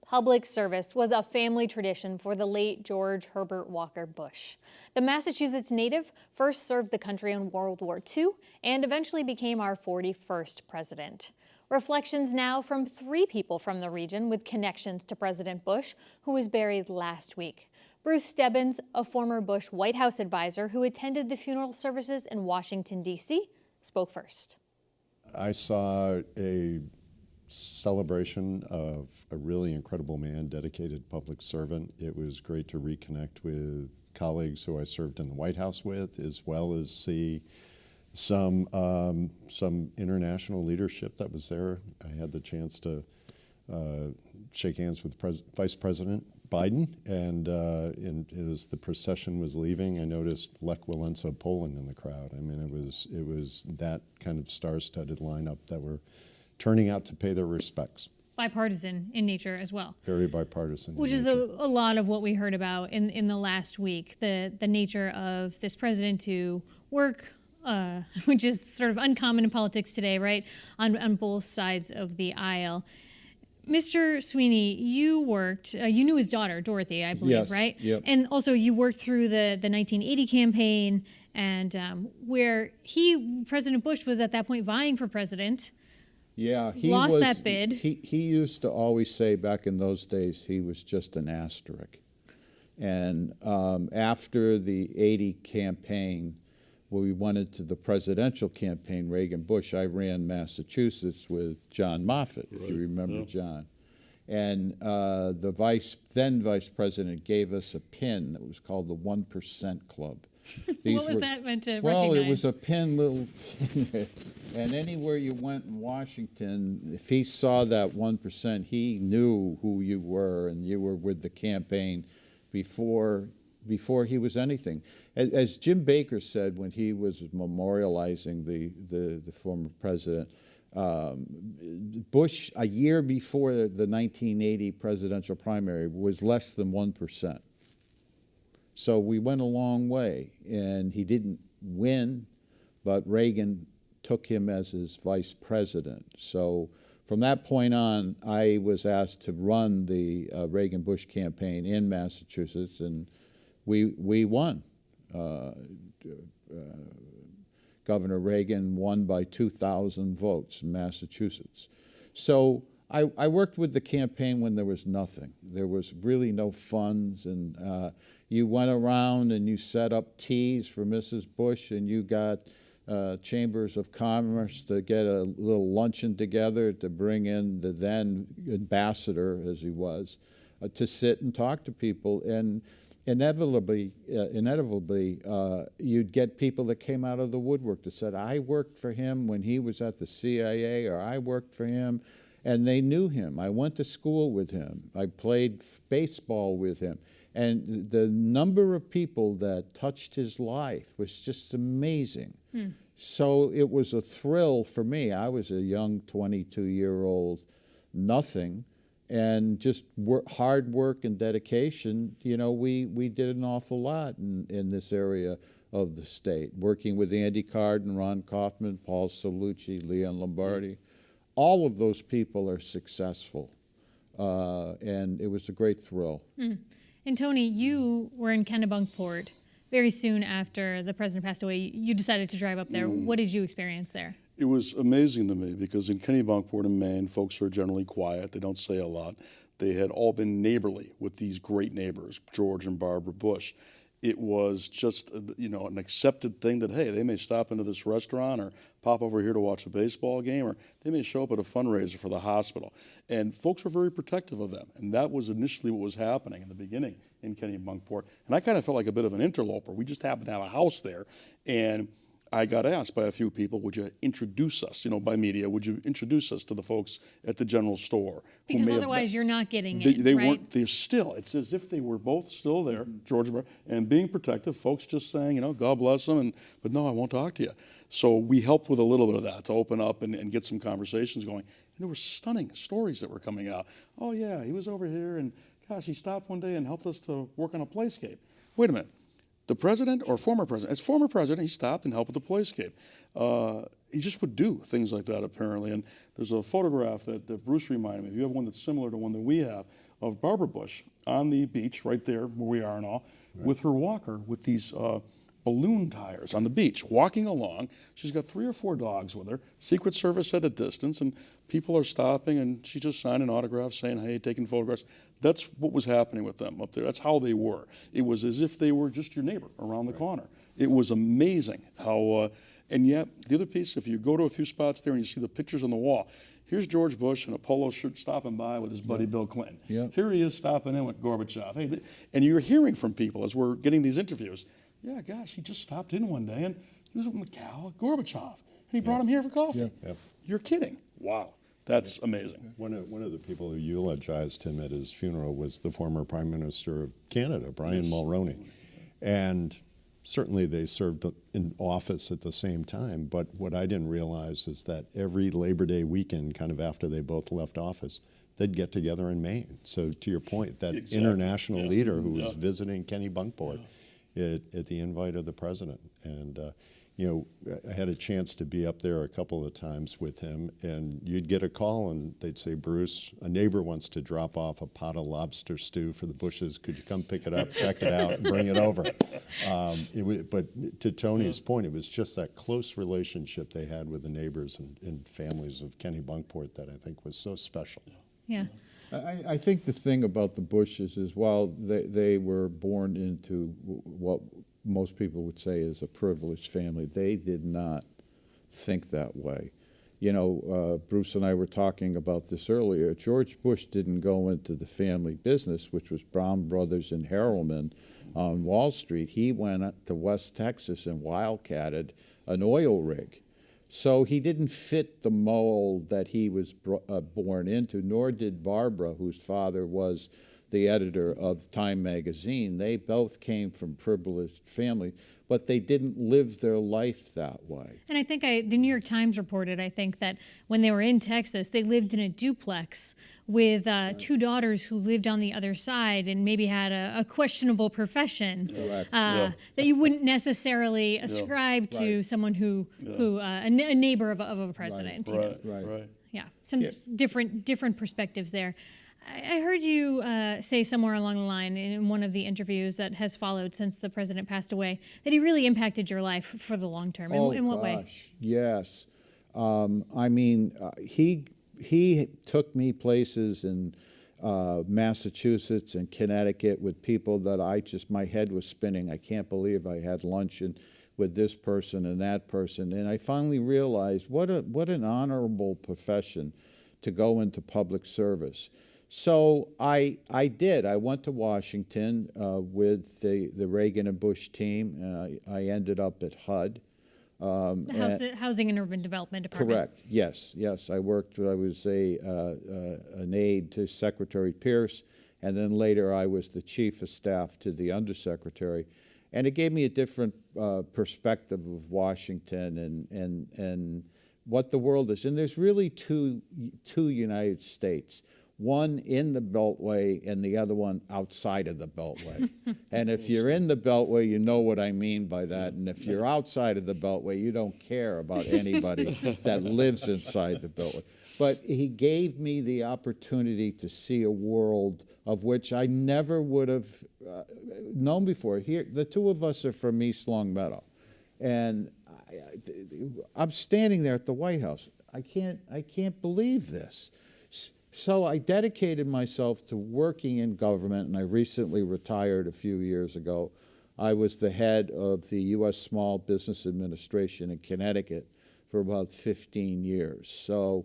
Public service was a family tradition for the late George Herbert Walker Bush. The Massachusetts native first served the country in World War II and eventually became our 41st president. Reflections now from 3 people from the region with connections to President Bush, who was buried last week. Bruce Stebbins, a former Bush White House advisor who attended the funeral services in Washington, D.C., spoke first. I saw a celebration of a really incredible man, dedicated public servant. It was great to reconnect with colleagues who I served in the White House with, as well as see some international leadership that was there. I had the chance to shake hands with Vice President Biden, and as the procession was leaving, I noticed Lech Walesa, Poland in the crowd. I mean, it was that kind of star-studded lineup that were turning out to pay their respects. Bipartisan in nature as well. Very bipartisan. Which is a lot of what we heard about in the last week, the nature of this president to work, which is sort of uncommon in politics today, right, on both sides of the aisle. Mr. Sweeney, you worked, you knew his daughter, Dorothy, I believe, yes, right? Yep. And also you worked through the 1980 campaign, and where President Bush was at that point vying for president. Yeah, he lost that bid. He used to always say back in those days he was just an asterisk. And after the 80 campaign, when we went into the presidential campaign, Reagan-Bush, I ran Massachusetts with John Moffett, if you remember John. And the then vice president gave us a pin that was called the 1% Club. What was that meant to Well, recognize? it was a pin, little, and anywhere you went in Washington, if he saw that 1%, he knew who you were, and you were with the campaign before he was anything. As Jim Baker said when he was memorializing the former president, Bush, a year before the 1980 presidential primary, was less than 1%. So we went a long way, and he didn't win, but Reagan took him as his vice president. So from that point on, I was asked to run the Reagan-Bush campaign in Massachusetts, and we won. Governor Reagan won by 2,000 votes in Massachusetts. So I worked with the campaign when there was nothing. There was really no funds, and you went around and you set up teas for Mrs. Bush, and you got chambers of commerce to get a little luncheon together to bring in the then ambassador, as he was, to sit and talk to people. And inevitably, you'd get people that came out of the woodwork that said, I worked for him when he was at the CIA, or I worked for him, and they knew him. I went to school with him. I played baseball with him. And the number of people that touched his life was just amazing. So it was a thrill for me. I was a young 22-year-old nothing, and just hard work and dedication. You know, we did an awful lot in this area of the state, working with Andy Cardin, Ron Kaufman, Paul Cellucci, Leon Lombardi. All of those people are successful, and it was a great thrill. And Tony, you were in Kennebunkport very soon after the president passed away. You decided to drive up there. What did you experience there? It was amazing to me because in Kennebunkport in Maine, folks are generally quiet. They don't say a lot. They had all been neighborly with these great neighbors, George and Barbara Bush. It was just, an accepted thing that, hey, they may stop into this restaurant or pop over here to watch a baseball game, or they may show up at a fundraiser for the hospital. And folks were very protective of them. And that was initially what was happening in the beginning in Kennebunkport. And I kind of felt like a bit of an interloper. We just happened to have a house there. And I got asked by a few people, would you introduce us, by media, would you introduce us to the folks at the general store? Because otherwise you're not getting in, they right? weren't, they're still, it's as if they were both still there, George and being protective, folks just saying, God bless them, but no, I won't talk to you. So we helped with a little bit of that to open up and get some conversations going. And there were stunning stories that were coming out. Oh yeah, he was over here, and gosh, he stopped one day and helped us to work on a playscape. Wait a minute. The president or former president, as former president, he stopped and helped with the playscape. He just would do things like that, apparently. And there's a photograph that Bruce reminded me of. You have one that's similar to one that we have of Barbara Bush on the beach right there where we are and all, with her walker with these balloon tires on the beach, walking along. She's got 3 or 4 dogs with her, Secret Service at a distance, and people are stopping, and she's just signing autographs, saying, hey, taking photographs. That's what was happening with them up there. That's how they were. It was as if they were just your neighbor around the corner. It was amazing how, and yet, the other piece, if you go to a few spots there and you see the pictures on the wall, here's George Bush in a polo shirt stopping by with his buddy Bill Clinton. Yep. Here he is stopping in with Gorbachev. Hey, and you're hearing from people as we're getting these interviews, yeah, gosh, he just stopped in one day and he was with Mikhail Gorbachev. And he brought him here for coffee. Yep. You're kidding. Wow. That's amazing. One of the people who eulogized him at his funeral was the former Prime Minister of Canada, Brian Mulroney. And certainly they served in office at the same time, but what I didn't realize is that every Labor Day weekend, kind of after they both left office, they'd get together in Maine. So to your point, that international leader who was visiting Kennebunkport at the invite of the president. And you know, I had a chance to be up there a couple of times with him, and you'd get a call and they'd say, Bruce, a neighbor wants to drop off a pot of lobster stew for the Bushes. Could you come pick it up, check it out, and bring it over? But to Tony's point, it was just that close relationship they had with the neighbors and families of Kennebunkport that I think was so special. Yeah. I think the thing about the Bushes is while they were born into what most people would say is a privileged family, they did not think that way. You know, Bruce and I were talking about this earlier. George Bush didn't go into the family business, which was Brown Brothers and Harriman on Wall Street. He went to West Texas and wildcatted an oil rig. So he didn't fit the mold that he was born into, nor did Barbara, whose father was the editor of Time magazine. They both came from privileged families, but they didn't live their life that way. And I think the New York Times reported, I think, that when they were in Texas, they lived in a duplex with 2 daughters who lived on the other side and maybe had a questionable profession that you wouldn't necessarily ascribe to someone who a neighbor of a president. Right. Yeah, some different perspectives there. I heard you say somewhere along the line in one of the interviews that has followed since the president passed away that he really impacted your life for the long term. In what way? Yes. I mean, he took me places in Massachusetts and Connecticut with people that my head was spinning. I can't believe I had lunch with this person and that person. And I finally realized what an honorable profession to go into public service. So I did. I went to Washington with the Reagan and Bush team, and I ended up at HUD. The Housing and Urban Development Department. Correct. Yes. I was an aide to Secretary Pierce, and then later I was the chief of staff to the undersecretary, and it gave me a different perspective of Washington and what the world is. And there's really two United States. One in the Beltway and the other one outside of the Beltway. And if you're in the Beltway, you know what I mean by that. And if you're outside of the Beltway, you don't care about anybody that lives inside the Beltway. But he gave me the opportunity to see a world of which I never would have known before. Here, the two of us are from East Longmeadow. And I'm standing there at the White House. I can't believe this. So I dedicated myself to working in government, and I recently retired a few years ago. I was the head of the U.S. Small Business Administration in Connecticut for about 15 years. So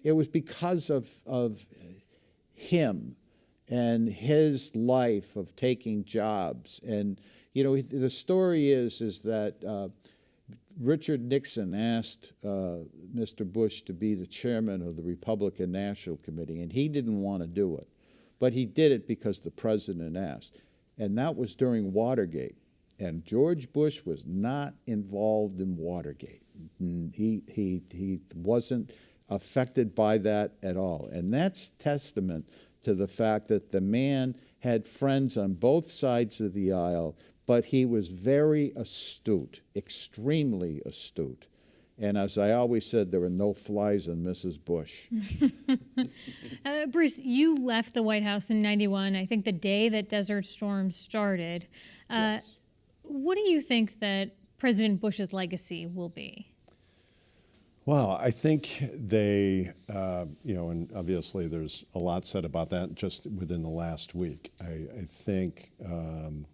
it was because of him and his life of taking jobs. And, you know, the story is that Richard Nixon asked Mr. Bush to be the chairman of the Republican National Committee, and he didn't want to do it. But he did it because the president asked. And that was during Watergate. And George Bush was not involved in Watergate. He wasn't affected by that at all. And that's testament to the fact that the man had friends on both sides of the aisle, but he was very astute, extremely astute. And as I always said, there were no flies in Mrs. Bush. Bruce, you left the White House in '91, I think the day that Desert Storm started. Yes. What do you think that President Bush's legacy will be? Well, I think they, and obviously there's a lot said about that just within the last week. I think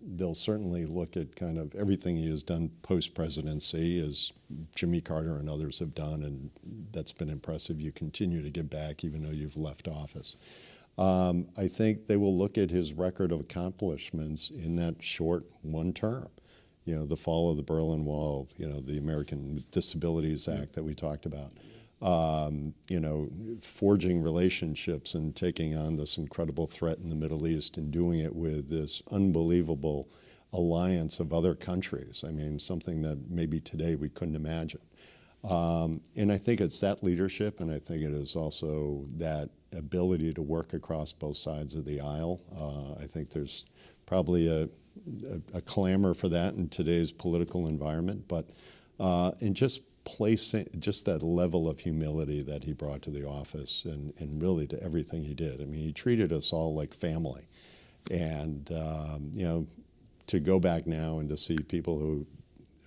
they'll certainly look at kind of everything he has done post-presidency, as Jimmy Carter and others have done, and that's been impressive. You continue to give back even though you've left office. I think they will look at his record of accomplishments in that short one term. The fall of the Berlin Wall, the American Disabilities Act that we talked about, forging relationships and taking on this incredible threat in the Middle East and doing it with this unbelievable alliance of other countries. I mean, something that maybe today we couldn't imagine. And I think it's that leadership, and I think it is also that ability to work across both sides of the aisle. I think there's probably a clamor for that in today's political environment, but in just that level of humility that he brought to the office and really to everything he did. I mean, he treated us all like family. And, to go back now and to see people who,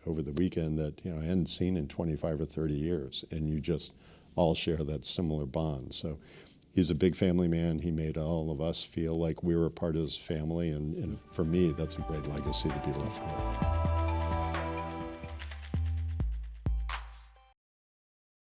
over the weekend that, I hadn't seen in 25 or 30 years, and you just all share that similar bond. So he's a big family man. He made all of us feel like we were a part of his family, and for me, that's a great legacy to be left with.